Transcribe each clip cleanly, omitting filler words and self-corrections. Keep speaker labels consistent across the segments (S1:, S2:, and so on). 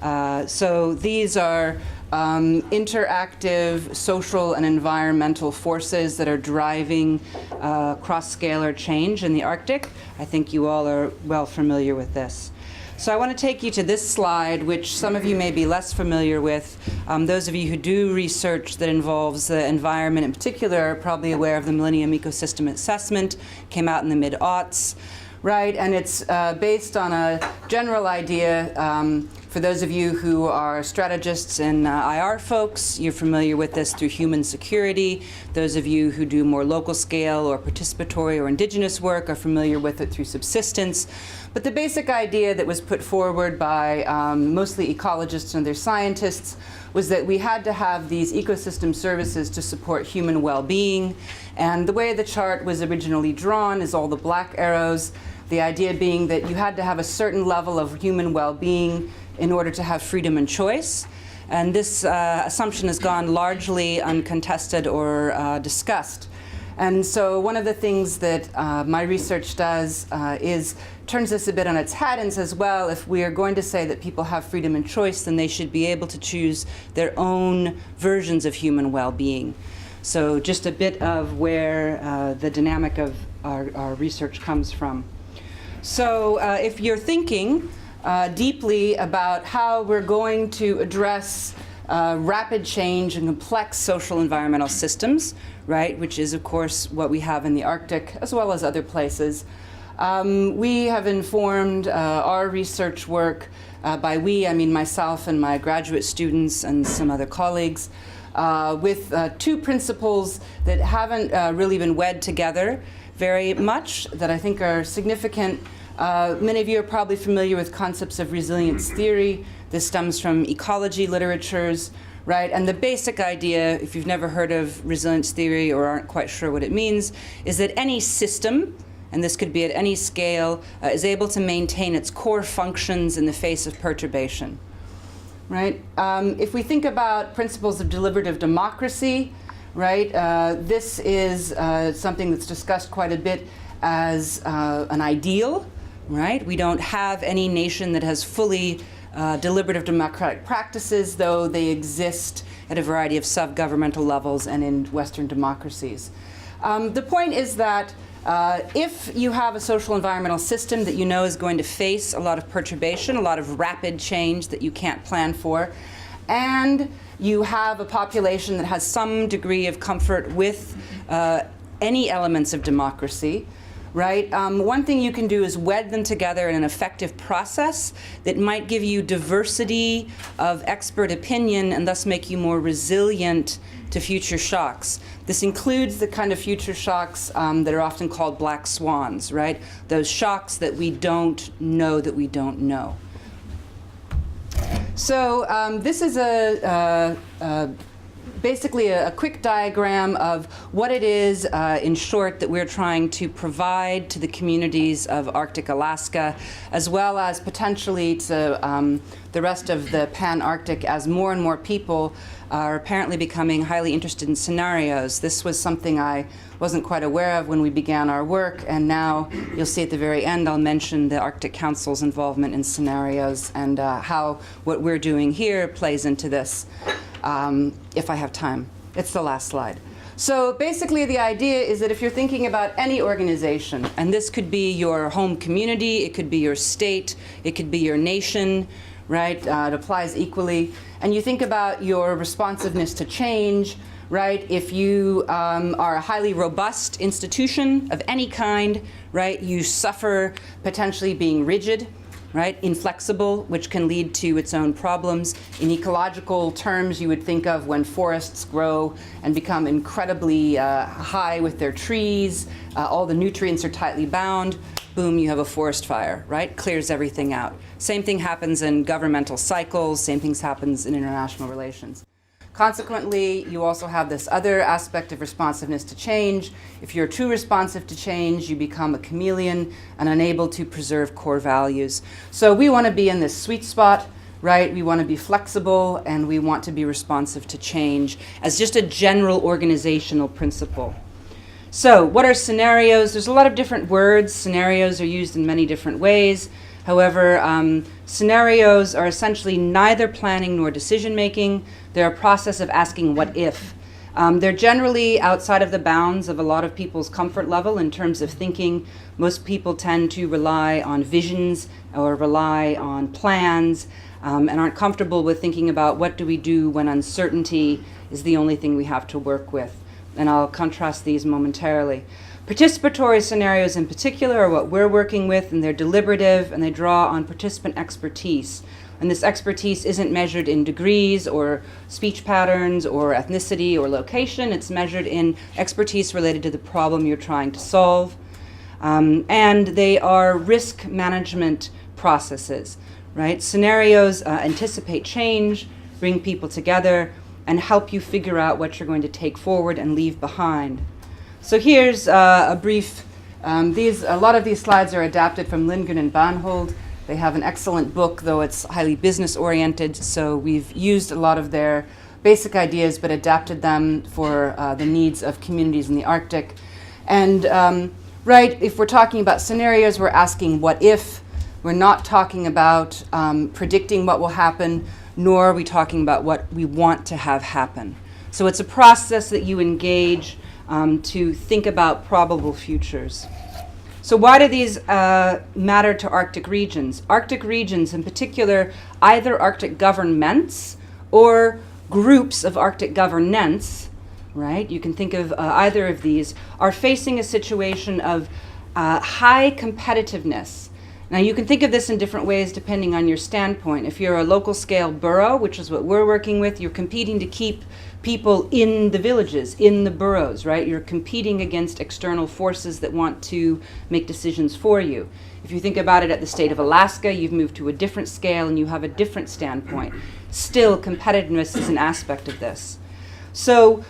S1: So these are interactive social and environmental forces that are driving cross-scalar change in the Arctic. I think you all are well familiar with this. So I want to take you to this slide, which some of you may be less familiar with. Those of you who do research that involves the environment in particular are probably aware of the Millennium Ecosystem Assessment, came out in the mid-aughts, right? And it's based on a general idea. For those of you who are strategists and IR folks, you're familiar with this through human security. Those of you who do more local scale or participatory or indigenous work are familiar with it through subsistence. But the basic idea that was put forward by mostly ecologists and other scientists was that we had to have these ecosystem services to support human well-being. And the way the chart was originally drawn is all the black arrows, the idea being that you had to have a certain level of human well-being in order to have freedom and choice. And this assumption has gone largely uncontested or discussed. And so one of the things that my research does is turns this a bit on its head and says, well, if we are going to say that people have freedom and choice, then they should be able to choose their own versions of human well-being. So just a bit of where the dynamic of our research comes from. So if you're thinking deeply about how we're going to address rapid change and complex social environmental systems, right, which is, of course, what we have in the Arctic as well as other places. We have informed our research work, by we, I mean myself and my graduate students and some other colleagues, with two principles that haven't really been wed together very much, that I think are significant. Many of you are probably familiar with concepts of resilience theory. This stems from ecology literatures, right? And the basic idea, if you've never heard of resilience theory or aren't quite sure what it means, is that any system, and this could be at any scale, is able to maintain its core functions in the face of perturbation, right? If we think about principles of deliberative democracy, right, this is something that's discussed quite a bit as an ideal, right? We don't have any nation that has fully deliberative democratic practices, though they exist at a variety of sub-governmental levels and in Western democracies. The point is that if you have a social environmental system that you know is going to face a lot of perturbation, a lot of rapid change that you can't plan for, and you have a population that has some degree of comfort with any elements of democracy, right? One thing you can do is wed them together in an effective process that might give you diversity of expert opinion and thus make you more resilient to future shocks. This includes the kind of future shocks that are often called black swans, right? Those shocks that we don't know that we don't know. So this is basically a quick diagram of what it is, in short, that we're trying to provide to the communities of Arctic Alaska, as well as potentially to the rest of the Pan-Arctic, as more and more people are apparently becoming highly interested in scenarios. This was something I wasn't quite aware of when we began our work, and now you'll see at the very end I'll mention the Arctic Council's involvement in scenarios and how what we're doing here plays into this. If I have time. It's the last slide. So basically the idea is that if you're thinking about any organization, and this could be your home community, it could be your state, it could be your nation, right? It applies equally. And you think about your responsiveness to change, right? If you are a highly robust institution of any kind, right, you suffer potentially being rigid, right, inflexible, which can lead to its own problems. In ecological terms, you would think of when forests grow and become incredibly high with their trees, all the nutrients are tightly bound, boom, you have a forest fire, right? Clears everything out. Same thing happens in governmental cycles, same things happens in international relations. Consequently, you also have this other aspect of responsiveness to change. If you're too responsive to change, you become a chameleon and unable to preserve core values. So we want to be in this sweet spot, right? We want to be flexible and we want to be responsive to change as just a general organizational principle. So what are scenarios? There's a lot of different words. Scenarios are used in many different ways. However, scenarios are essentially neither planning nor decision-making. They're a process of asking what if. They're generally outside of the bounds of a lot of people's comfort level in terms of thinking. Most people tend to rely on visions or rely on plans and aren't comfortable with thinking about what do we do when uncertainty is the only thing we have to work with. And I'll contrast these momentarily. Participatory scenarios in particular are what we're working with, and they're deliberative and they draw on participant expertise. And this expertise isn't measured in degrees or speech patterns or ethnicity or location. It's measured in expertise related to the problem you're trying to solve. And they are risk management processes, right? Scenarios anticipate change, bring people together, and help you figure out what you're going to take forward and leave behind. So here's a brief, a lot of these slides are adapted from Lindgren and Banhold. They have an excellent book, though it's highly business-oriented, so we've used a lot of their basic ideas but adapted them for the needs of communities in the Arctic. And right, if we're talking about scenarios, we're asking what if. We're not talking about predicting what will happen, nor are we talking about what we want to have happen. So it's a process that you engage to think about probable futures. So why do these matter to Arctic regions? Arctic regions in particular, either Arctic governments or groups of Arctic governance, right? You can think of either of these, are facing a situation of high competitiveness. Now you can think of this in different ways depending on your standpoint. If you're a local scale borough, which is what we're working with, you're competing to keep people in the villages, in the boroughs, right? You're competing against external forces that want to make decisions for you. If you think about it at the state of Alaska, you've moved to a different scale and you have a different standpoint. Still, competitiveness is an aspect of this. So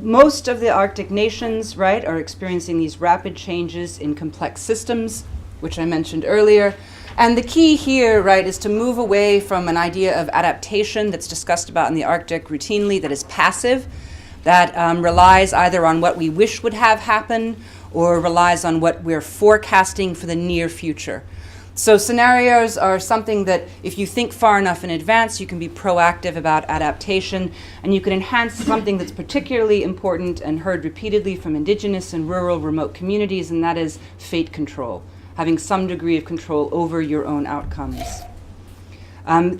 S1: most of the Arctic nations, right, are experiencing these rapid changes in complex systems, which I mentioned earlier. And the key here, right, is to move away from an idea of adaptation that's discussed about in the Arctic routinely that is passive, that relies either on what we wish would have happen or relies on what we're forecasting for the near future. So scenarios are something that if you think far enough in advance, you can be proactive about adaptation, and you can enhance something that's particularly important and heard repeatedly from indigenous and rural remote communities, and that is fate control, having some degree of control over your own outcomes.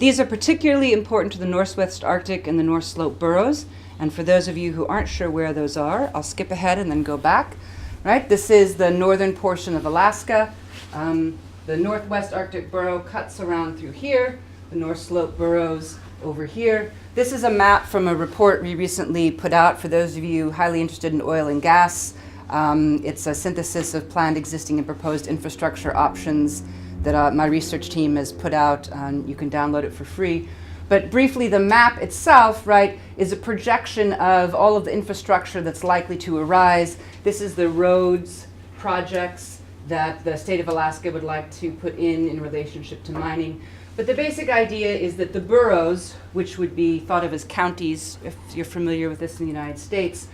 S1: These are particularly important to the Northwest Arctic and the North Slope boroughs. And for those of you who aren't sure where those are, I'll skip ahead and then go back. Right? This is the northern portion of Alaska. The Northwest Arctic borough cuts around through here. The North Slope boroughs over here. This is a map from a report we recently put out for those of you highly interested in oil and gas. It's a synthesis of planned, existing, and proposed infrastructure options that my research team has put out. You can download it for free. But briefly, the map itself, right, is a projection of all of the infrastructure that's likely to arise. This is the roads projects that the state of Alaska would like to put in relationship to mining. But the basic idea is that the boroughs, which would be thought of as counties, if you're familiar with this in the United States,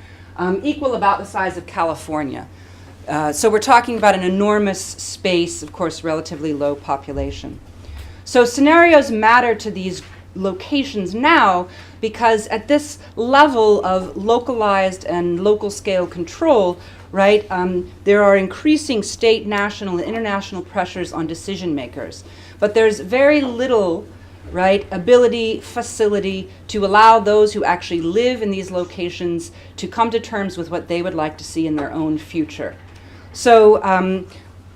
S1: equal about the size of California. So we're talking about an enormous space, of course, relatively low population. So scenarios matter to these locations now because at this level of localized and local scale control, right, there are increasing state, national, and international pressures on decision makers. But there's very little, right, ability, facility to allow those who actually live in these locations to come to terms with what they would like to see in their own future. So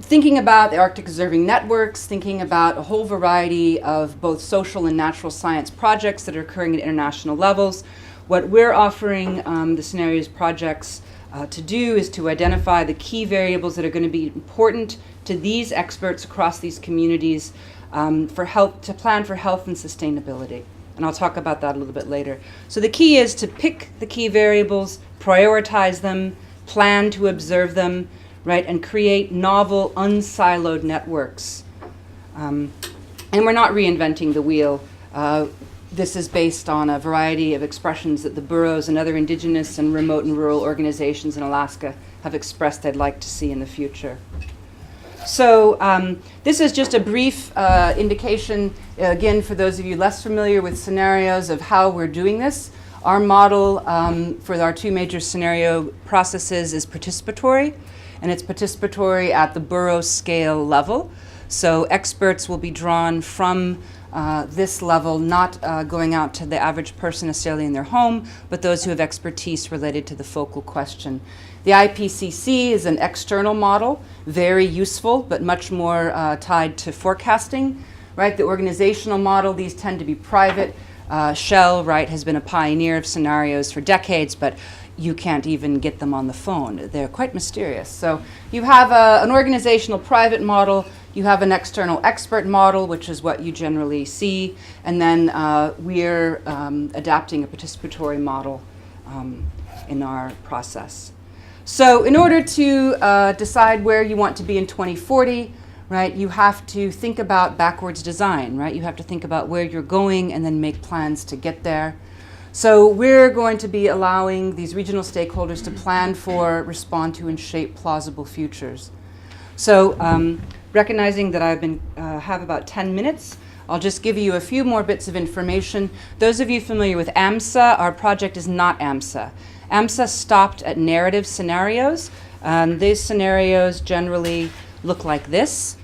S1: thinking about the Arctic Observing Networks, thinking about a whole variety of both social and natural science projects that are occurring at international levels, what we're offering the Scenarios projects to do is to identify the key variables that are going to be important to these experts across these communities to plan for health and sustainability. And I'll talk about that a little bit later. So the key is to pick the key variables, prioritize them, plan to observe them, right, and create novel, unsiloed networks. And we're not reinventing the wheel. This is based on a variety of expressions that the boroughs and other indigenous and remote and rural organizations in Alaska have expressed they'd like to see in the future. So this is just a brief indication, again, for those of you less familiar with scenarios of how we're doing this. Our model for our two major scenario processes is participatory, and it's participatory at the borough scale level. So experts will be drawn from this level, not going out to the average person necessarily in their home, but those who have expertise related to the focal question. The IPCC is an external model, very useful, but much more tied to forecasting, right? The organizational model, these tend to be private. Shell, right, has been a pioneer of scenarios for decades, but you can't even get them on the phone. They're quite mysterious. So you have an organizational private model, you have an external expert model, which is what you generally see, and then we're adapting a participatory model in our process. So in order to decide where you want to be in 2040, right, you have to think about backwards design, right? You have to think about where you're going and then make plans to get there. So we're going to be allowing these regional stakeholders to plan for, respond to, and shape plausible futures. So recognizing that I've been have about 10 minutes, I'll just give you a few more bits of information. Those of you familiar with AMSA, our project is not AMSA. AMSA stopped at narrative scenarios. These scenarios generally look like this,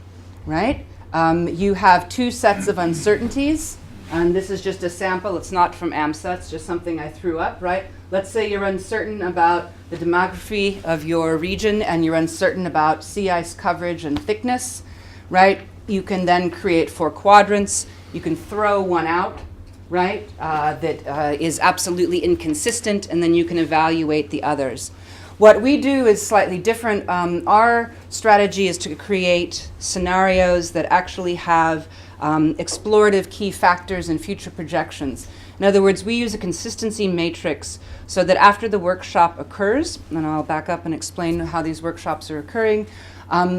S1: right? You have two sets of uncertainties. And this is just a sample. It's not from AMSA. It's just something I threw up, right? Let's say you're uncertain about the demography of your region and you're uncertain about sea ice coverage and thickness, right? You can then create 4 quadrants. You can throw one out, right, that is absolutely inconsistent, and then you can evaluate the others. What we do is slightly different. Our strategy is to create scenarios that actually have explorative key factors and future projections. In other words, we use a consistency matrix so that after the workshop occurs, and I'll back up and explain how these workshops are occurring,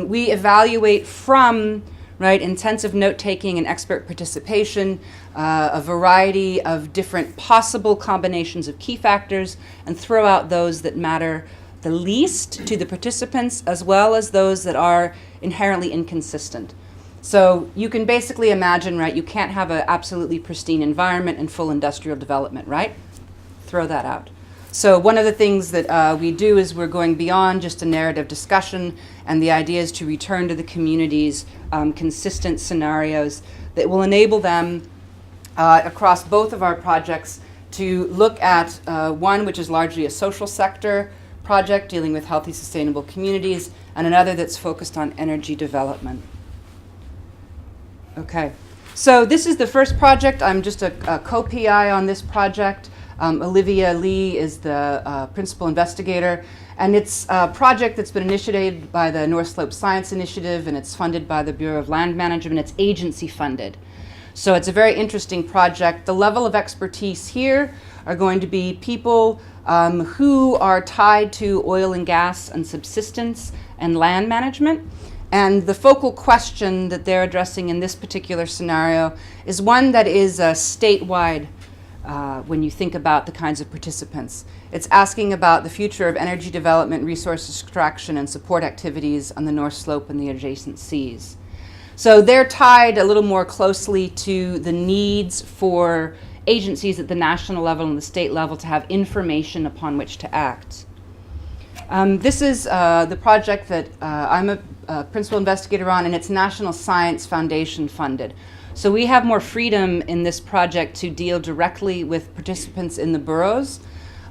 S1: we evaluate from, right, intensive note-taking and expert participation, a variety of different possible combinations of key factors, and throw out those that matter the least to the participants, as well as those that are inherently inconsistent. So you can basically imagine, right, you can't have an absolutely pristine environment and full industrial development, right? Throw that out. So one of the things that we do is we're going beyond just a narrative discussion, and the idea is to return to the communities consistent scenarios that will enable them across both of our projects to look at one which is largely a social sector project dealing with healthy, sustainable communities, and another that's focused on energy development. Okay, so this is the first project. I'm just a co-PI on this project. Olivia Lee is the principal investigator, and it's a project that's been initiated by the North Slope Science Initiative, and it's funded by the Bureau of Land Management. It's agency funded. So it's a very interesting project. The level of expertise here are going to be people who are tied to oil and gas and subsistence and land management. And the focal question that they're addressing in this particular scenario is one that is statewide when you think about the kinds of participants. It's asking about the future of energy development, resource extraction, and support activities on the North Slope and the adjacent seas. So they're tied a little more closely to the needs for agencies at the national level and the state level to have information upon which to act. This is the project that I'm a principal investigator on, and it's National Science Foundation funded. So we have more freedom in this project to deal directly with participants in the boroughs,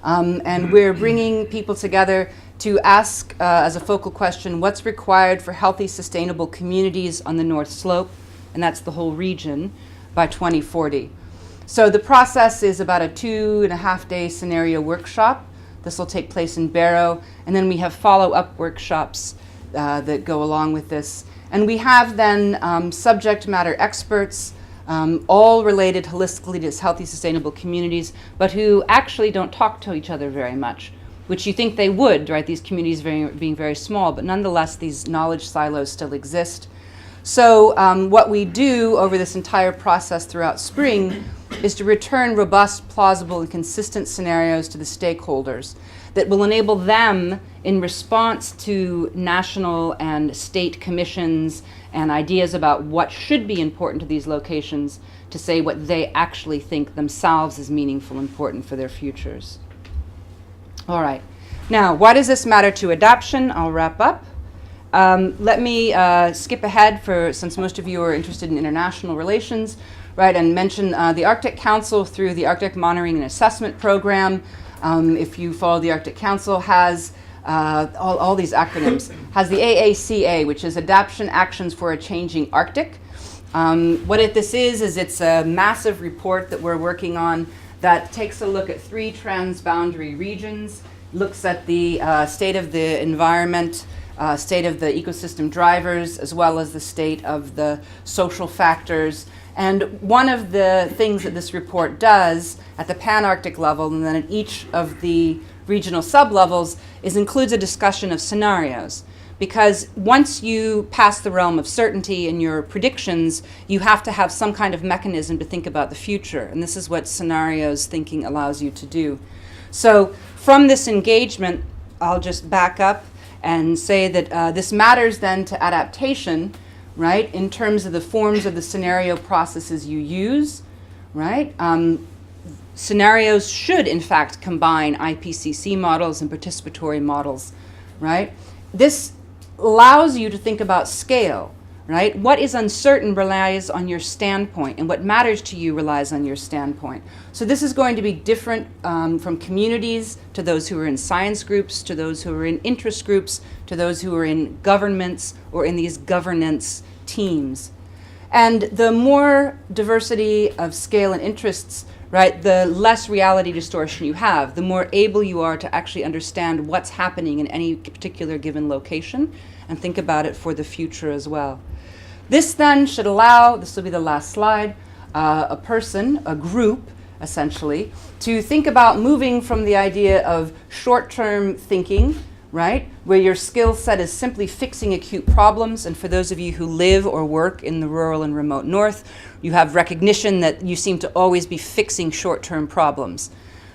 S1: and we're bringing people together to ask as a focal question what's required for healthy, sustainable communities on the North Slope, and that's the whole region, by 2040. So the process is about a 2.5-day scenario workshop. This will take place in Barrow, and then we have follow-up workshops that go along with this. And we have then subject matter experts, all related holistically to healthy, sustainable communities, but who actually don't talk to each other very much, which you think they would, right? These communities being very small, but nonetheless, these knowledge silos still exist. So what we do over this entire process throughout spring is to return robust, plausible, and consistent scenarios to the stakeholders. that will enable them, in response to national and state commissions and ideas about what should be important to these locations, to say what they actually think themselves is meaningful, important for their futures. All right. Now, why does this matter to adoption? I'll wrap up. Let me skip ahead, since most of you are interested in international relations, right, and mention the Arctic Council through the Arctic Monitoring and Assessment Program. If you follow the Arctic Council, has all these acronyms, has the AACA, which is Adaptation Actions for a Changing Arctic. What this is it's a massive report that we're working on that takes a look at 3 transboundary regions, looks at the state of the environment, state of the ecosystem drivers, as well as the state of the social factors. And one of the things that this report does at the Pan-Arctic level, and then at each of the regional sublevels, is includes a discussion of scenarios. Because once you pass the realm of certainty in your predictions, you have to have some kind of mechanism to think about the future. And this is what scenarios thinking allows you to do. So from this engagement, I'll just back up and say that this matters then to adaptation, right, in terms of the forms of the scenario processes you use, right? Scenarios should, in fact, combine IPCC models and participatory models, right? This allows you to think about scale, right? What is uncertain relies on your standpoint, and what matters to you relies on your standpoint. So this is going to be different from communities to those who are in science groups, to those who are in interest groups, to those who are in governments or in these governance teams. And the more diversity of scale and interests, right, the less reality distortion you have, the more able you are to actually understand what's happening in any particular given location and think about it for the future as well. This then should allow, this will be the last slide, a person, a group, essentially, to think about moving from the idea of short-term thinking, right, where your skill set is simply fixing acute problems. And for those of you who live or work in the rural and remote north, you have recognition that you seem to always be fixing short-term problems,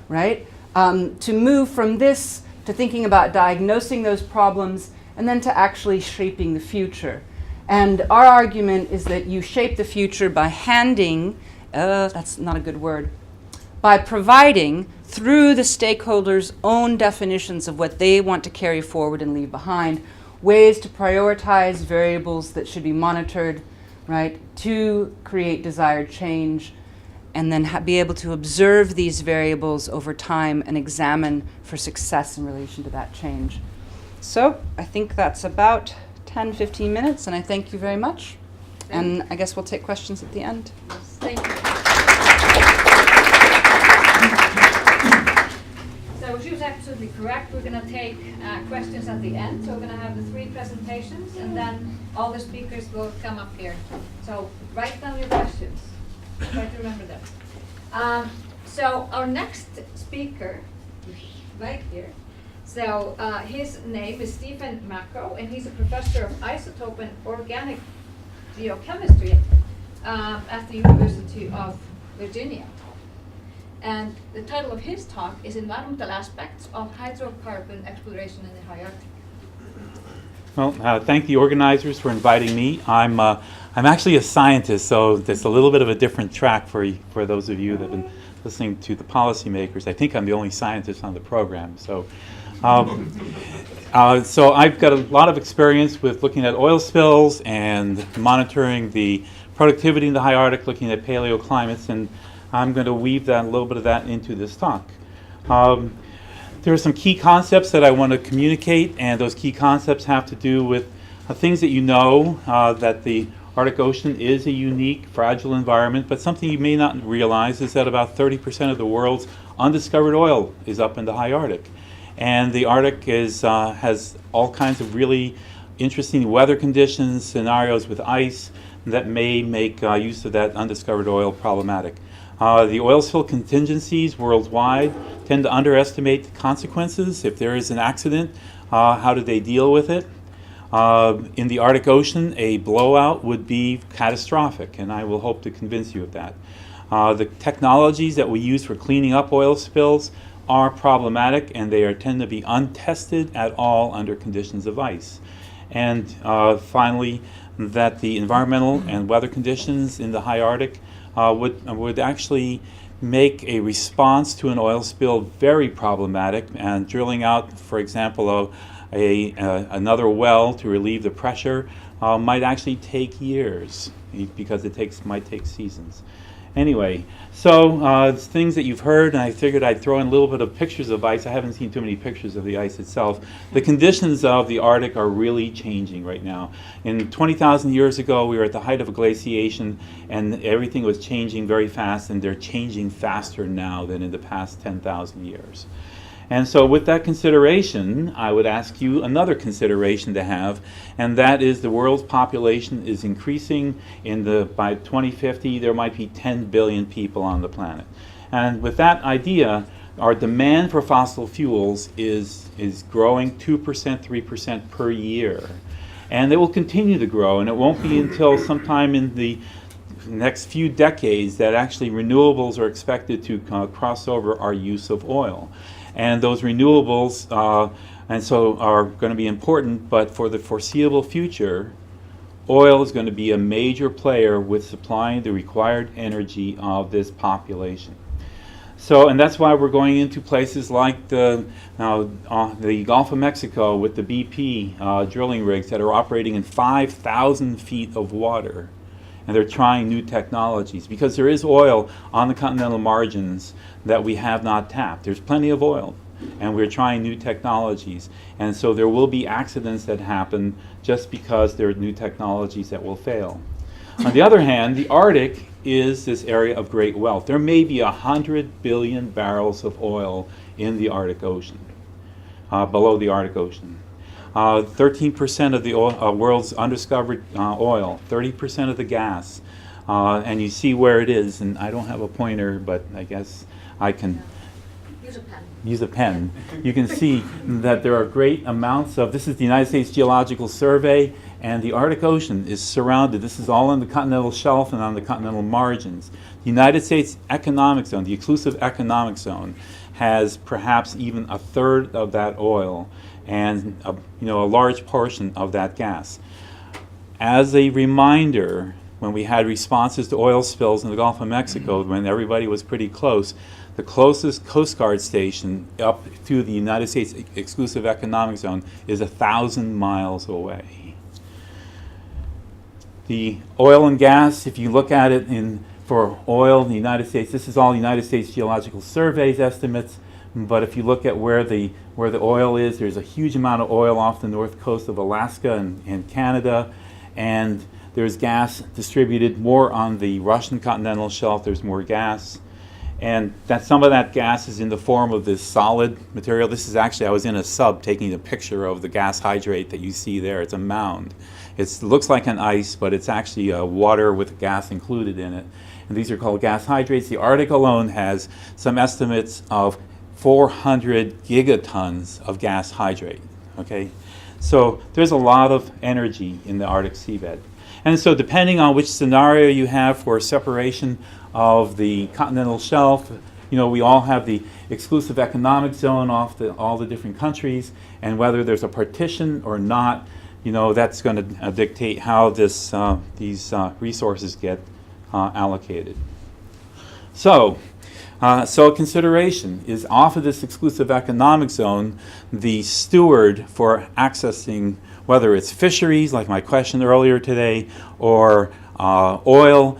S1: right? To move from this to thinking about diagnosing those problems and then to actually shaping the future. And our argument is that you shape the future by handing, that's not a good word, by providing through the stakeholders' own definitions of what they want to carry forward and leave behind, ways to prioritize variables that should be monitored, right, to create desired change, and then be able to observe these variables over time and examine for success in relation to that change. So I think that's about 10, 15 minutes, and I thank you very much. And I guess we'll take questions at the end.
S2: Yes, thank you. So she was absolutely correct. We're going to take questions at the end. So we're going to have the 3 presentations, and then all the speakers will come up here. So write down your questions. Try to remember them. So our next speaker, right here. So his name is Stephen Mako, and he's a professor of isotope and organic geochemistry at the University of Virginia. And the title of his talk is Environmental Aspects of Hydrocarbon Exploration in the High Arctic.
S3: Well, thank the organizers for inviting me. I'm actually a scientist, so there's a little bit of a different track for those of you that have been listening to the policymakers. I think I'm the only scientist on the program. So I've got a lot of experience with looking at oil spills and monitoring the productivity in the high Arctic, looking at paleoclimates, and I'm going to weave a little bit of that into this talk. There are some key concepts that I want to communicate, and those key concepts have to do with things that you know, that the Arctic Ocean is a unique, fragile environment, but something you may not realize is that about 30% of the world's undiscovered oil is up in the high Arctic. And the Arctic has all kinds of really interesting weather conditions, scenarios with ice that may make use of that undiscovered oil problematic. The oil spill contingencies worldwide tend to underestimate the consequences. If there is an accident, how do they deal with it? In the Arctic Ocean, a blowout would be catastrophic, and I will hope to convince you of that. The technologies that we use for cleaning up oil spills are problematic, and they tend to be untested at all under conditions of ice. And finally, that the environmental and weather conditions in the high Arctic would actually make a response to an oil spill very problematic, and drilling out, for example, another well to relieve the pressure might actually take years, because it might take seasons. Anyway, so things that you've heard, and I figured I'd throw in a little bit of pictures of ice. I haven't seen too many pictures of the ice itself. The conditions of the Arctic are really changing right now. 20,000 years ago, we were at the height of a glaciation, and everything was changing very fast, and they're changing faster now than in the past 10,000 years. And so with that consideration, I would ask you another consideration to have, and that is the world's population is increasing. By 2050, there might be 10 billion people on the planet. And with that idea, our demand for fossil fuels is growing 2%, 3% per year. And it will continue to grow, and it won't be until sometime in the next few decades that actually renewables are expected to cross over our use of oil. And those renewables are going to be important, but for the foreseeable future, oil is going to be a major player with supplying the required energy of this population. So, and that's why we're going into places like the Gulf of Mexico with the BP drilling rigs that are operating in 5,000 feet of water. And they're trying new technologies, because there is oil on the continental margins that we have not tapped. There's plenty of oil, and we're trying new technologies. And so there will be accidents that happen just because there are new technologies that will fail. On the other hand, the Arctic is this area of great wealth. There may be 100 billion barrels of oil in the Arctic Ocean, below the Arctic Ocean. 13% of the world's undiscovered oil, 30% of the gas, and you see where it is. And I don't have a pointer, but I guess I can use a pen. You can see that there are great amounts of, this is the United States Geological Survey, and the Arctic Ocean is surrounded. This is all on the continental shelf and on the continental margins. The United States Economic Zone, the exclusive economic zone, has perhaps even a third of that oil, and a large portion of that gas. As a reminder, when we had responses to oil spills in the Gulf of Mexico, when everybody was pretty close, the closest Coast Guard station up to the United States exclusive economic zone is 1,000 miles away. The oil and gas, if you look at it for oil in the United States, this is all United States Geological Survey's estimates. But if you look at where the oil is, there's a huge amount of oil off the north coast of Alaska and Canada, and there's gas distributed more on the Russian continental shelf. There's more gas, and some of that gas is in the form of this solid material. This is actually, I was in a sub taking a picture of the gas hydrate that you see there. It's a mound. It looks like an ice, but it's actually water with gas included in it. And these are called gas hydrates. The Arctic alone has some estimates of 400 gigatons of gas hydrate, okay? So there's a lot of energy in the Arctic seabed. And so depending on which scenario you have for separation of the continental shelf, we all have the exclusive economic zone off all the different countries, and whether there's a partition or not, that's going to dictate how these resources get allocated. So a consideration is, off of this exclusive economic zone, the steward for accessing, whether it's fisheries, like my question earlier today, or oil,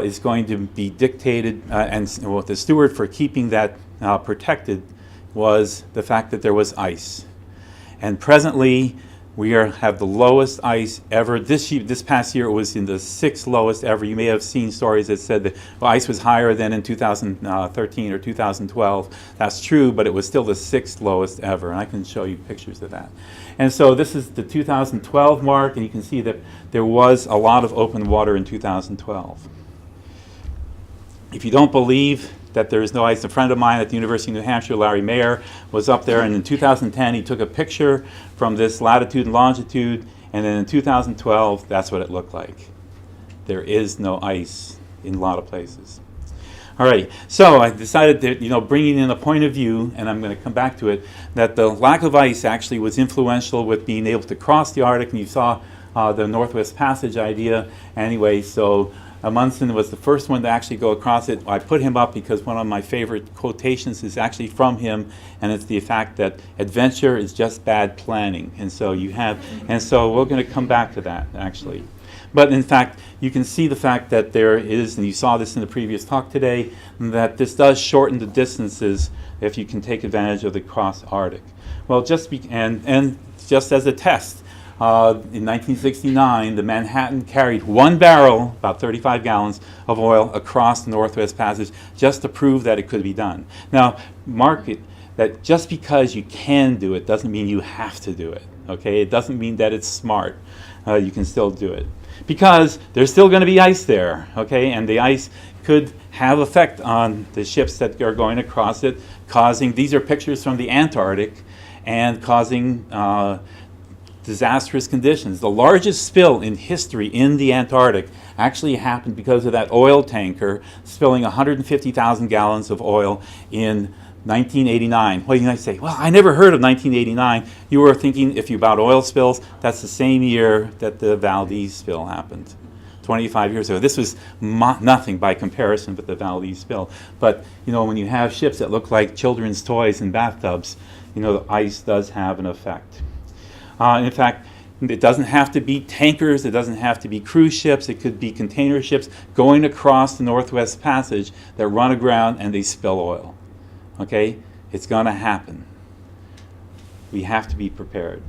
S3: is going to be dictated, and the steward for keeping that protected was the fact that there was ice. And presently, we have the lowest ice ever. This past year, it was in the 6th lowest ever. You may have seen stories that said that ice was higher than in 2013 or 2012. That's true, but it was still the 6th lowest ever, and I can show you pictures of that. And so this is the 2012 mark, and you can see that there was a lot of open water in 2012. If you don't believe that there is no ice, a friend of mine at the University of New Hampshire, Larry Mayer, was up there, and in 2010 he took a picture from this latitude and longitude, and then in 2012 that's what it looked like. There is no ice in a lot of places. All right, so I decided that, bringing in a point of view, and I'm going to come back to it, that the lack of ice actually was influential with being able to cross the Arctic, and you saw the Northwest Passage idea. Anyway, so Amundsen was the first one to actually go across it. I put him up because one of my favorite quotations is actually from him, and it's the fact that adventure is just bad planning. And so we're going to come back to that, actually. But in fact, you can see the fact that there is, and you saw this in the previous talk today, that this does shorten the distances if you can take advantage of the cross Arctic. Well, just as a test, in 1969, the Manhattan carried 1 barrel, about 35 gallons, of oil across the Northwest Passage just to prove that it could be done. Now, mark it that just because you can do it doesn't mean you have to do it. Okay, it doesn't mean that it's smart. You can still do it. Because there's still going to be ice there, okay, and the ice could have effect on the ships that are going across it, these are pictures from the Antarctic, and causing disastrous conditions. The largest spill in history in the Antarctic actually happened because of that oil tanker spilling 150,000 gallons of oil in 1989. Well, you might say, well, I never heard of 1989. You were thinking, if you about oil spills, that's the same year that the Valdez spill happened, 25 years ago. This was nothing by comparison with the Valdez spill. But, when you have ships that look like children's toys in bathtubs, the ice does have an effect. In fact, it doesn't have to be tankers, it doesn't have to be cruise ships, it could be container ships going across the Northwest Passage that run aground and they spill oil. Okay, it's going to happen. We have to be prepared.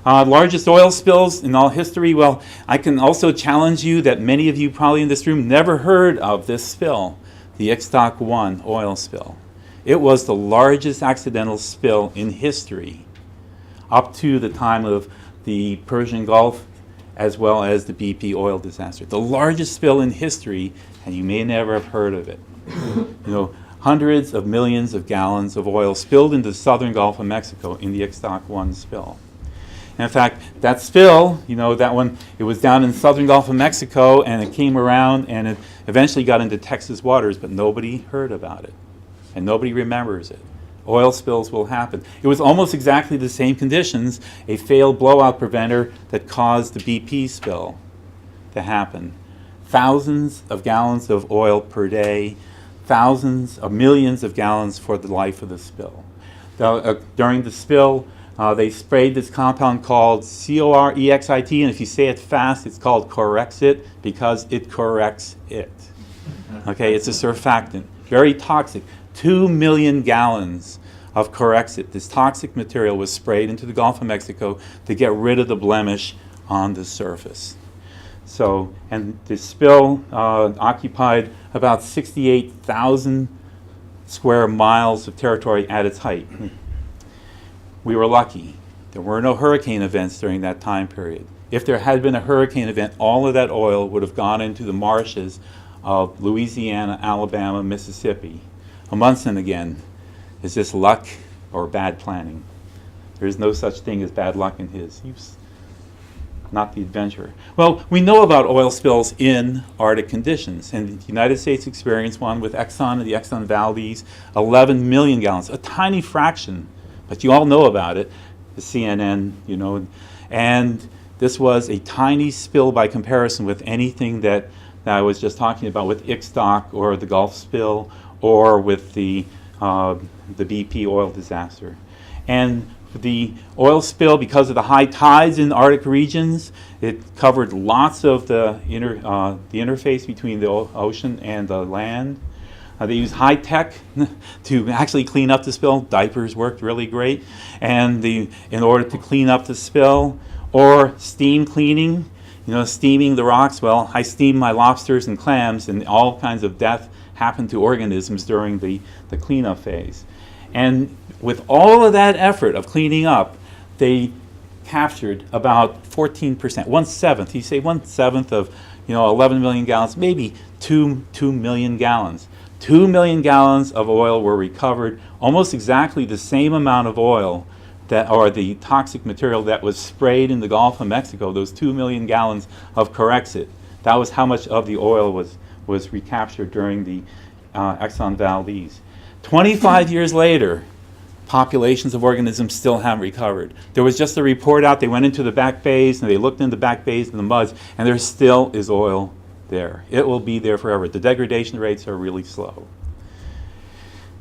S3: Largest oil spills in all history. Well, I can also challenge you that many of you probably in this room never heard of this spill, the Ixtoc 1 oil spill. It was the largest accidental spill in history up to the time of the Persian Gulf as well as the BP oil disaster. The largest spill in history, and you may never have heard of it. Hundreds of millions of gallons of oil spilled into the southern Gulf of Mexico in the Ixtoc 1 spill. And in fact, that spill, that one, it was down in the southern Gulf of Mexico, and it came around, and it eventually got into Texas waters, but nobody heard about it, and nobody remembers it. Oil spills will happen. It was almost exactly the same conditions, a failed blowout preventer that caused the BP spill to happen. Thousands of gallons of oil per day, thousands of millions of gallons for the life of the spill. During the spill, they sprayed this compound called Corexit, and if you say it fast, it's called Corexit because it corrects it. Okay, it's a surfactant, very toxic. 2 million gallons of Corexit, this toxic material, was sprayed into the Gulf of Mexico to get rid of the blemish on the surface. So, and the spill occupied about 68,000 square miles of territory at its height. We were lucky. There were no hurricane events during that time period. If there had been a hurricane event, all of that oil would have gone into the marshes of Louisiana, Alabama, Mississippi. Amundsen again, is this luck or bad planning? There is no such thing as bad luck in his use. Not the adventurer. Well, we know about oil spills in Arctic conditions, and the United States experienced one with Exxon and the Exxon Valdez, 11 million gallons, a tiny fraction, but you all know about it, the CNN, and this was a tiny spill by comparison with anything that I was just talking about with Ixtoc or the Gulf spill or with the BP oil disaster. And the oil spill, because of the high tides in Arctic regions, it covered lots of the interface between the ocean and the land. They used high tech to actually clean up the spill. Diapers worked really great, and in order to clean up the spill, or steam cleaning, steaming the rocks. Well, I steam my lobsters and clams, and all kinds of death happened to organisms during the cleanup phase. And with all of that effort of cleaning up, they captured about 14%, 1/7. You say 1/7 of 11 million gallons, maybe 2 million gallons. 2 million gallons of oil were recovered, almost exactly the same amount of oil or the toxic material that was sprayed in the Gulf of Mexico, those 2 million gallons of Corexit. That was how much of the oil was recaptured during the Exxon Valdez. 25 years later, populations of organisms still haven't recovered. There was just a report out, they went into the back bays and they looked in the back bays and the muds, and there still is oil there. It will be there forever. The degradation rates are really slow.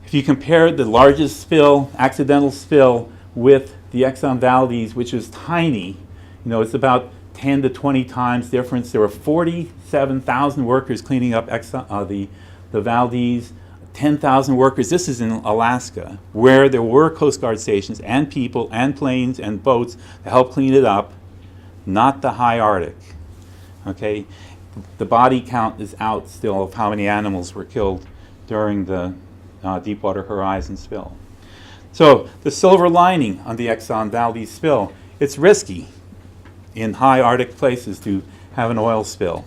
S3: If you compare the largest spill, accidental spill, with the Exxon Valdez, which is tiny, it's about 10 to 20 times difference. There were 47,000 workers cleaning up the Valdez, 10,000 workers. This is in Alaska, where there were Coast Guard stations and people and planes and boats to help clean it up, not the high Arctic. Okay? The body count is out still of how many animals were killed during the Deepwater Horizon spill. So the silver lining on the Exxon Valdez spill, it's risky in high Arctic places to have an oil spill.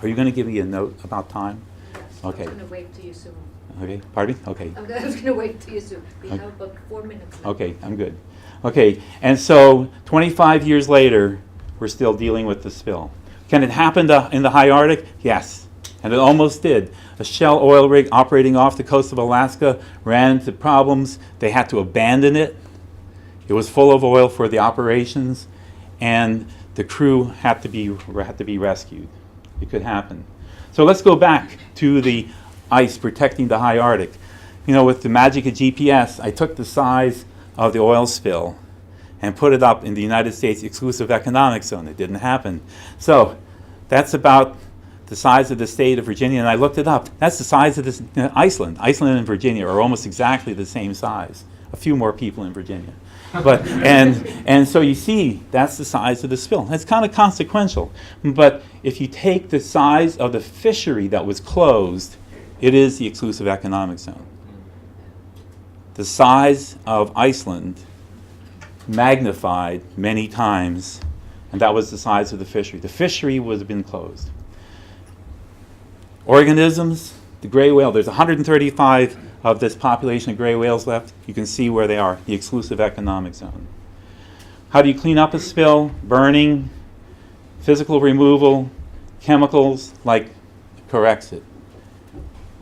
S3: Are you going to give me a note about time?
S2: Yes.
S3: Okay.
S2: I was going to wait till you soon.
S3: Okay, pardon me? Okay.
S2: I was going to wait till you soon. We have about 4 minutes left.
S3: Okay, I'm good. Okay, and so 25 years later, we're still dealing with the spill. Can it happen in the high Arctic? Yes, and it almost did. A Shell oil rig operating off the coast of Alaska ran into problems. They had to abandon it. It was full of oil for the operations, and the crew had to be rescued. It could happen. So let's go back to the ice protecting the high Arctic. With the magic of GPS, I took the size of the oil spill and put it up in the United States exclusive economic zone. It didn't happen. So that's about the size of the state of Virginia, and I looked it up. That's the size of this Iceland. Iceland and Virginia are almost exactly the same size. A few more people in Virginia. But and so you see, that's the size of the spill. It's kind of consequential. But if you take the size of the fishery that was closed, it is the exclusive economic zone. The size of Iceland magnified many times, and that was the size of the fishery. The fishery would have been closed. Organisms, the gray whale, there's 135 of this population of gray whales left. You can see where they are, the exclusive economic zone. How do you clean up a spill? Burning, physical removal, chemicals like Corexit.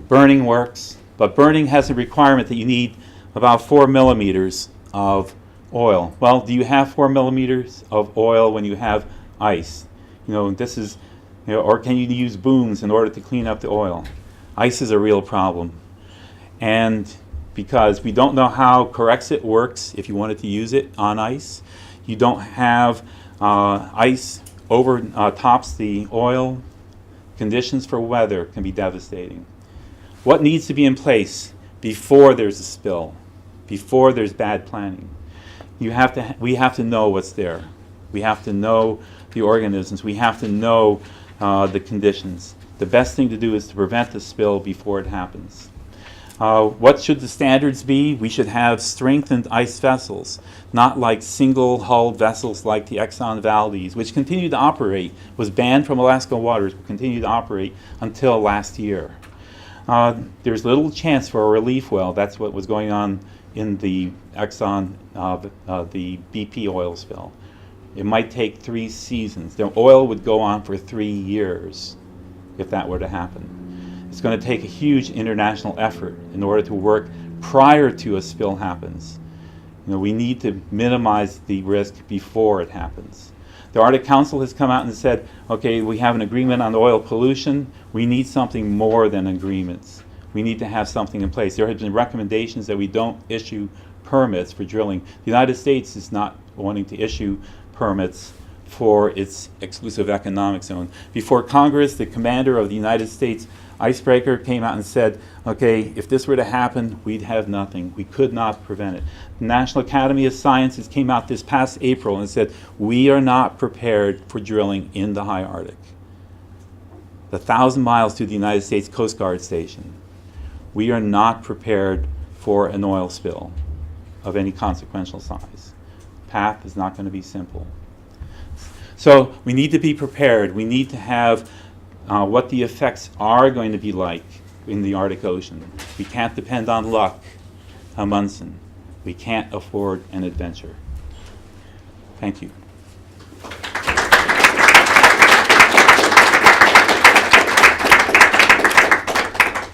S3: Burning works, but burning has a requirement that you need about 4 millimeters of oil. Well, do you have 4 millimeters of oil when you have ice? This is, or can you use booms in order to clean up the oil? Ice is a real problem. And because we don't know how Corexit works if you wanted to use it on ice, you don't have ice over tops the oil, conditions for weather can be devastating. What needs to be in place before there's a spill, before there's bad planning? We have to know what's there. We have to know the organisms. We have to know the conditions. The best thing to do is to prevent the spill before it happens. What should the standards be? We should have strengthened ice vessels, not like single-hulled vessels like the Exxon Valdez, which continued to operate, was banned from Alaska waters, but continued to operate until last year. There's little chance for a relief well. That's what was going on in the Exxon, the BP oil spill. It might take 3 seasons. The oil would go on for 3 years if that were to happen. It's going to take a huge international effort in order to work prior to a spill happens. We need to minimize the risk before it happens. The Arctic Council has come out and said, okay, we have an agreement on oil pollution. We need something more than agreements. We need to have something in place. There have been recommendations that we don't issue permits for drilling. The United States is not wanting to issue permits for its exclusive economic zone. Before Congress, the commander of the United States icebreaker came out and said, okay, if this were to happen, we'd have nothing. We could not prevent it. The National Academy of Sciences came out this past April and said, we are not prepared for drilling in the high Arctic. The 1,000 miles to the United States Coast Guard station. We are not prepared for an oil spill of any consequential size. Path is not going to be simple. So we need to be prepared. We need to have what the effects are going to be like in the Arctic Ocean. We can't depend on luck, Amundsen. We can't afford an adventure. Thank you.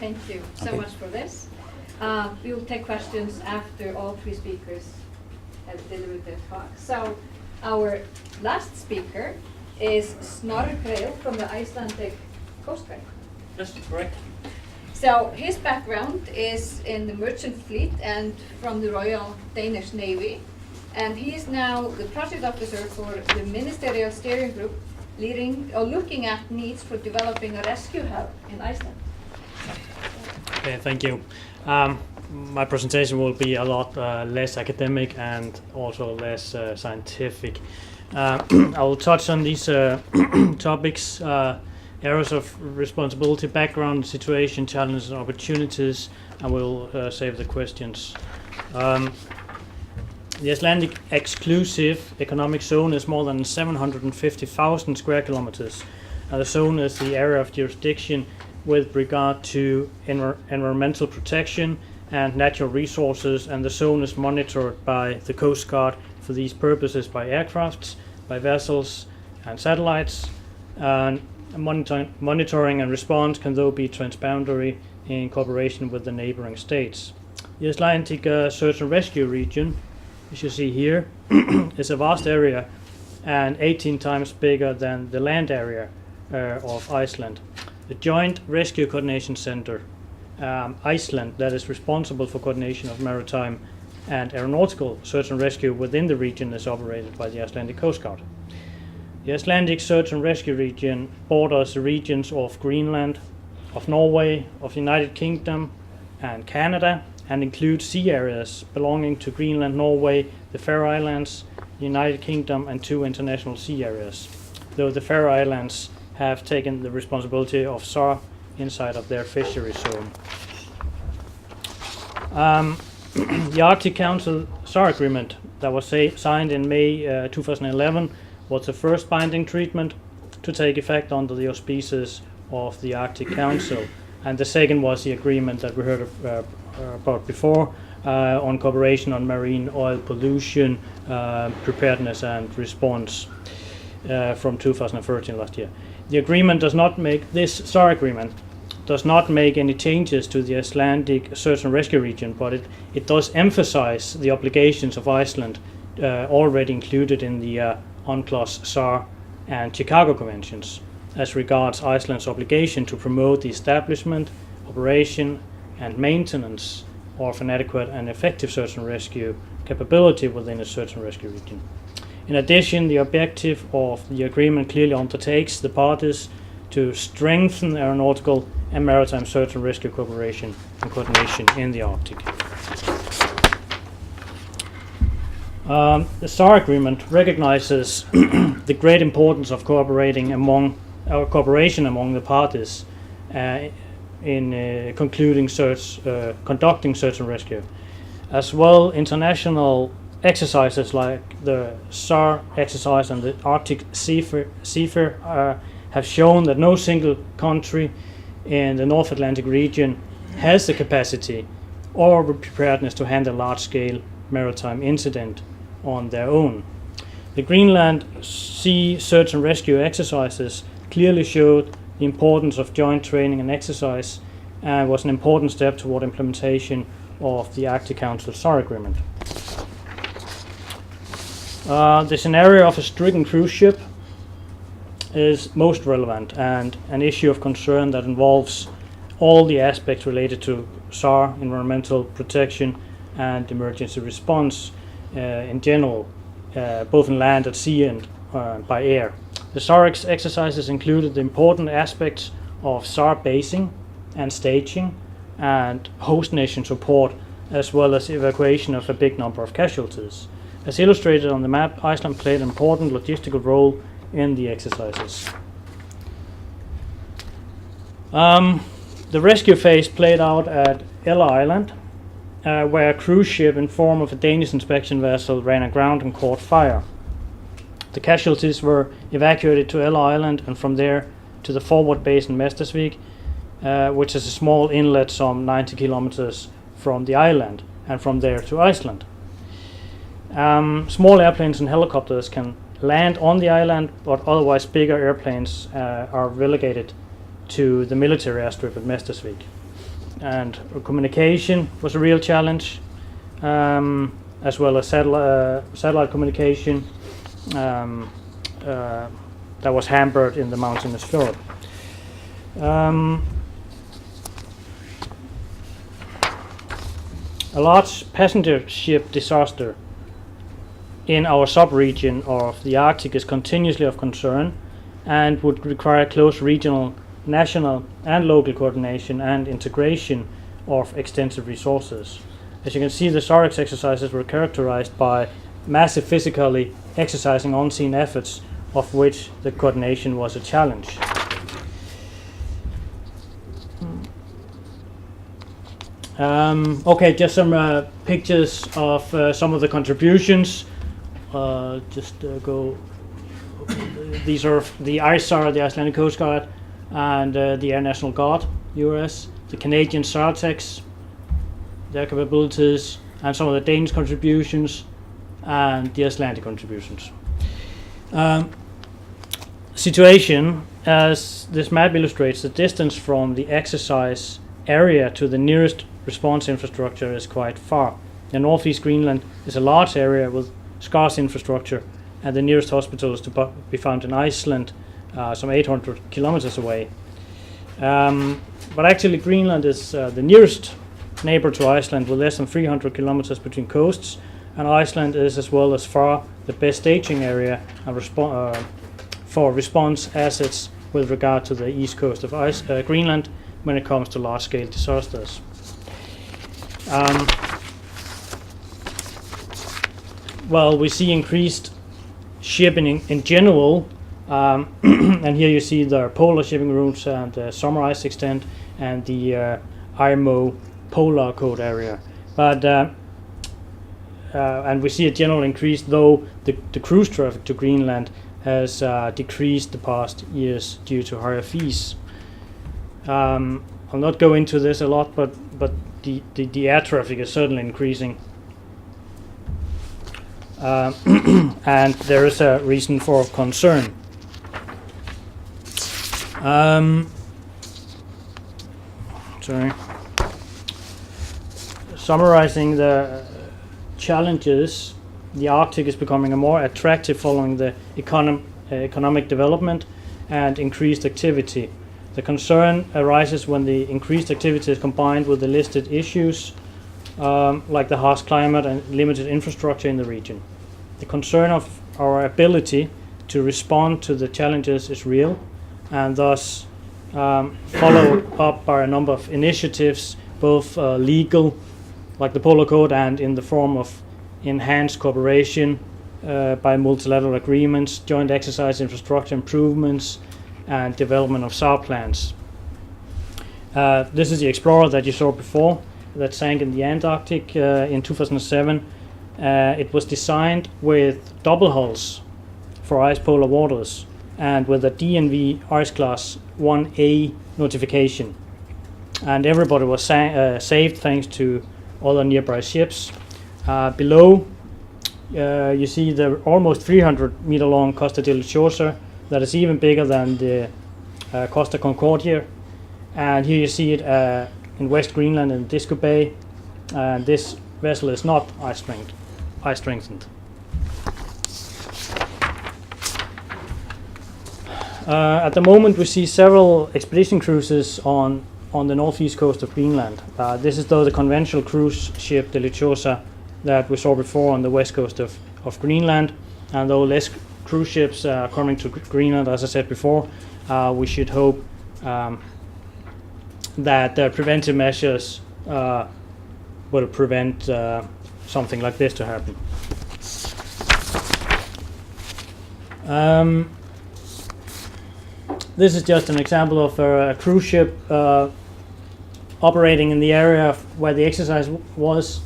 S2: Thank you so
S3: Okay.
S2: much for this. We will take questions after all three speakers have delivered their talk. So our last speaker is Snorri from the Icelandic Coast Guard.
S4: That's correct.
S2: So his background is in the merchant fleet and from the Royal Danish Navy. And he is now the project officer for the ministerial steering group looking at needs for developing a rescue hub in Iceland.
S4: Okay, thank you. My presentation will be a lot less academic and also less scientific. I will touch on these topics, areas of responsibility, background, situation, challenges, and opportunities, and we'll save the questions. The Icelandic exclusive economic zone is more than 750,000 square kilometers. The zone is the area of jurisdiction with regard to environmental protection and natural resources, and the zone is monitored by the Coast Guard for these purposes by aircrafts, by vessels and satellites. Monitoring and response can though be transboundary in cooperation with the neighboring states. The Icelandic search and rescue region, as you see here, is a vast area and 18 times bigger than the land area of Iceland. The Joint Rescue Coordination Center, Iceland, that is responsible for coordination of maritime and aeronautical search and rescue within the region, is operated by the Icelandic Coast Guard. The Icelandic search and rescue region borders the regions of Greenland, of Norway, of the United Kingdom and Canada, and includes sea areas belonging to Greenland, Norway, the Faroe Islands, the United Kingdom, and 2 international sea areas, though the Faroe Islands have taken the responsibility of SAR inside of their fishery zone. The Arctic Council SAR agreement that was signed in May 2011 was the first binding treatment to take effect under the auspices of the Arctic Council, and the second was the agreement that we heard about before on cooperation on marine oil pollution, preparedness and response from 2013 last year. The agreement does not make, this SAR agreement does not make any changes to the Icelandic search and rescue region, but it does emphasize the obligations of Iceland already included in the UNCLOS SAR and Chicago Conventions as regards Iceland's obligation to promote the establishment, operation and maintenance of an adequate and effective search and rescue capability within a search and rescue region. In addition, the objective of the agreement clearly undertakes the parties to strengthen aeronautical and maritime search and rescue cooperation and coordination in the Arctic. The SAR agreement recognizes the great importance of cooperation among the parties in conducting search and rescue. As well, international exercises like the SAR exercise and the Arctic CFIR have shown that no single country in the North Atlantic region has the capacity or preparedness to handle large-scale maritime incident on their own. The Greenland Sea Search and Rescue exercises clearly showed the importance of joint training and exercise and was an important step toward implementation of the Arctic Council SAR agreement. The scenario of a stricken cruise ship is most relevant and an issue of concern that involves all the aspects related to SAR, environmental protection and emergency response in general, both in land, at sea and by air. The SAR exercises included the important aspects of SAR basing and staging and host nation support, as well as evacuation of a big number of casualties. As illustrated on the map, Iceland played an important logistical role in the exercises. The rescue phase played out at Ella Island, where a cruise ship in form of a Danish inspection vessel ran aground and caught fire. The casualties were evacuated to Ella Island and from there to the forward base in Mestasvík, which is a small inlet some 90 kilometers from the island, and from there to Iceland. Small airplanes and helicopters can land on the island, but otherwise bigger airplanes are relegated to the military airstrip at Mestasvík. and communication was a real challenge, as well as satellite communication that was hampered in the mountainous fjord. A large passenger ship disaster in our sub-region of the Arctic is continuously of concern and would require close regional, national and local coordination and integration of extensive resources. As you can see, the SAREX exercises were characterized by massive physically exercising unseen efforts, of which the coordination was a challenge. Okay, just some pictures of some of the contributions. These are the ISAR, the Icelandic Coast Guard, and the Air National Guard, US, the Canadian SARTEX, their capabilities, and some of the Danish contributions, and the Icelandic contributions. Situation, as this map illustrates, the distance from the exercise area to the nearest response infrastructure is quite far. In northeast Greenland is a large area with scarce infrastructure, and the nearest hospital is to be found in Iceland, some 800 kilometers away. But actually Greenland is the nearest neighbor to Iceland, with less than 300 kilometers between coasts, and Iceland is as well as far the best staging area for response assets with regard to the east coast of Greenland when it comes to large-scale disasters. Well, we see increased shipping in general, and here you see the polar shipping routes and the summer ice extent and the IMO polar code area. But and we see a general increase, though the cruise traffic to Greenland has decreased the past years due to higher fees. I'll not go into this a lot, but the air traffic is certainly increasing. And there is a reason for concern. Summarizing the challenges, the Arctic is becoming more attractive following the economic development and increased activity. The concern arises when the increased activity is combined with the listed issues, like the harsh climate and limited infrastructure in the region. The concern of our ability to respond to the challenges is real, and thus followed up by a number of initiatives, both legal, like the Polar Code, and in the form of enhanced cooperation by multilateral agreements, joint exercise infrastructure improvements, and development of SAR plans. This is the Explorer that you saw before, that sank in the Antarctic in 2007. It was designed with double hulls for ice polar waters and with a DNV Ice Class 1A notification. And everybody was saved thanks to other nearby ships. Below, you see the almost 300 meter long Costa Deliciosa that is even bigger than the Costa Concordia. And here you see it in West Greenland in Disco Bay. And this vessel is not ice strengthened. At the moment, we see several expedition cruises on the northeast coast of Greenland. This is though the conventional cruise ship Deliciosa that we saw before on the west coast of Greenland, and though less cruise ships are coming to Greenland, as I said before, we should hope that preventive measures will prevent something like this to happen. This is just an example of a cruise ship operating in the area where the exercise was,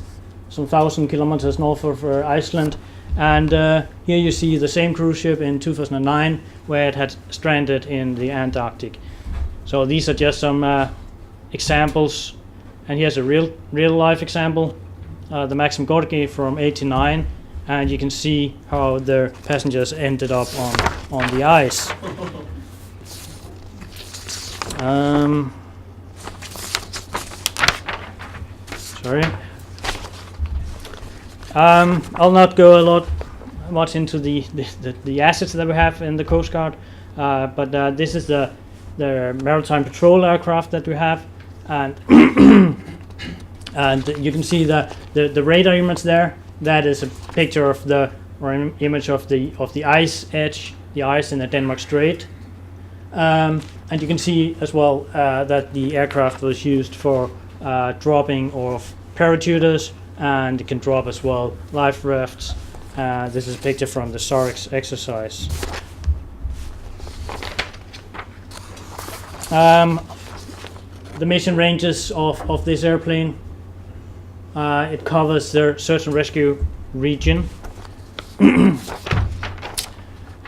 S4: some 1,000 kilometers north of Iceland. And here you see the same cruise ship in 2009 where it had stranded in the Antarctic. So these are just some examples. And here's a real life example, the Maxim Gorki from '89, and you can see how the passengers ended up on the ice. Sorry. I'll not go much into the assets that we have in the Coast Guard, but this is the maritime patrol aircraft that we have, and and you can see the radar image there. That is a picture of an image of the ice edge, the ice in the Denmark Strait. And you can see as well that the aircraft was used for dropping of parachuters, and it can drop as well life rafts. This is a picture from the SAREX exercise. The mission ranges of this airplane. It covers the search and rescue region.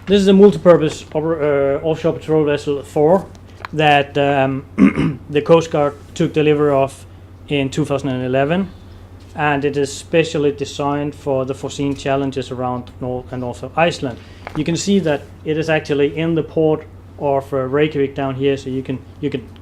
S4: This is a multi-purpose offshore patrol vessel 4 that the Coast Guard took delivery of in 2011, and it is specially designed for the foreseen challenges around north of Iceland. You can see that it is actually in the port of Reykjavík down here, so you can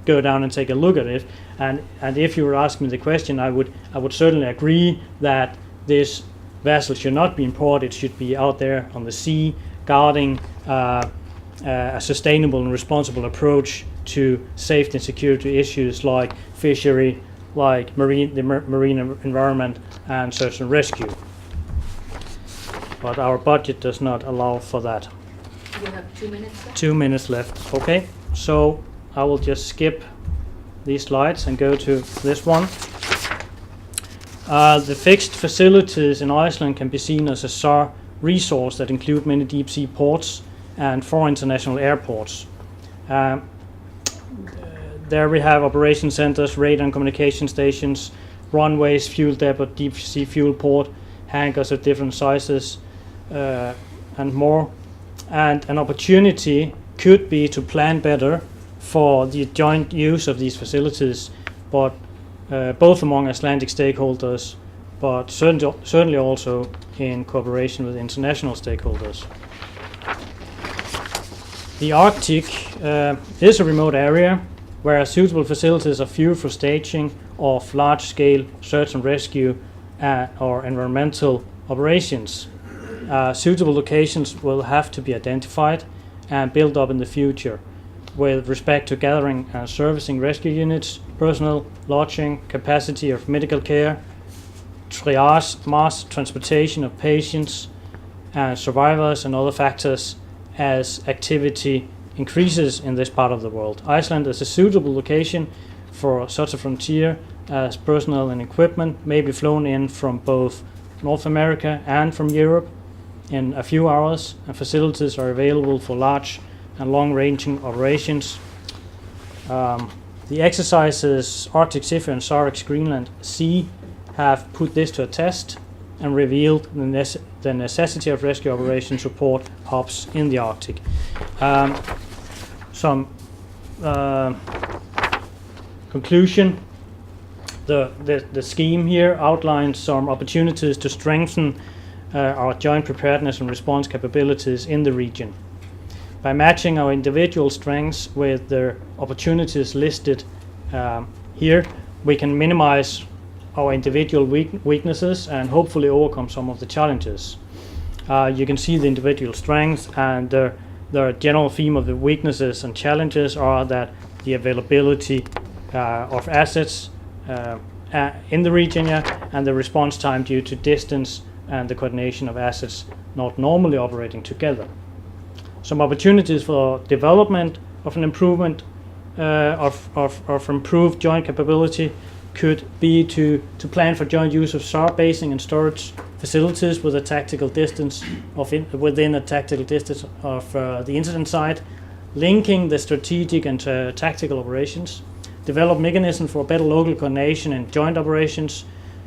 S4: go down and take a look at it. And if you were asking me the question, I would certainly agree that this vessel should not be in port. It should be out there on the sea, guarding a sustainable and responsible approach to safety and security issues like fishery, like the marine environment, and search and rescue. But our budget does not allow for that.
S2: You have 2 minutes left.
S4: 2 minutes left. Okay, so I will just skip these slides and go to this one. The fixed facilities in Iceland can be seen as a SAR resource that include many deep sea ports and 4 international airports. There we have operation centers, radar and communication stations, runways, fuel depot, deep sea fuel port, hangars of different sizes, and more. And an opportunity could be to plan better for the joint use of these facilities, but both among Icelandic stakeholders, but certainly also in cooperation with international stakeholders. The Arctic is a remote area where suitable facilities are few for staging of large-scale search and rescue or environmental operations. Suitable locations will have to be identified and built up in the future with respect to gathering and servicing rescue units, personnel, lodging, capacity of medical care, triage, mass transportation of patients, survivors, and other factors as activity increases in this part of the world. Iceland is a suitable location for such a frontier, as personnel and equipment may be flown in from both North America and from Europe in a few hours, and facilities are available for large and long-ranging operations. The exercises Arctic Zephyr and SAREX Greenland Sea have put this to a test and revealed the necessity of rescue operation support hubs in the Arctic. Some conclusion. The scheme here outlines some opportunities to strengthen our joint preparedness and response capabilities in the region. By matching our individual strengths with the opportunities listed here, we can minimize our individual weaknesses and hopefully overcome some of the challenges. You can see the individual strengths, and the general theme of the weaknesses and challenges are that the availability of assets in the region, and the response time due to distance and the coordination of assets not normally operating together. Some opportunities for development of an improvement of improved joint capability could be to plan for joint use of SAR basing and storage facilities with a tactical distance within a tactical distance of the incident site, linking the strategic and tactical operations, develop mechanisms for better local coordination and joint operations,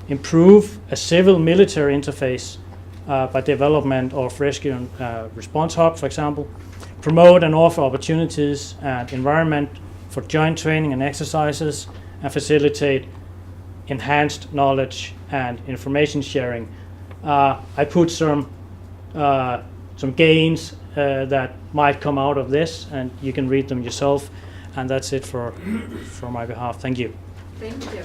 S4: improve a civil-military interface by development of rescue and response hub, for example, promote and offer opportunities and environment for joint training and exercises, and facilitate enhanced knowledge and information sharing. I put some gains that might come out of this, and you can read them yourself. And that's it for my behalf. Thank you.
S2: Thank you.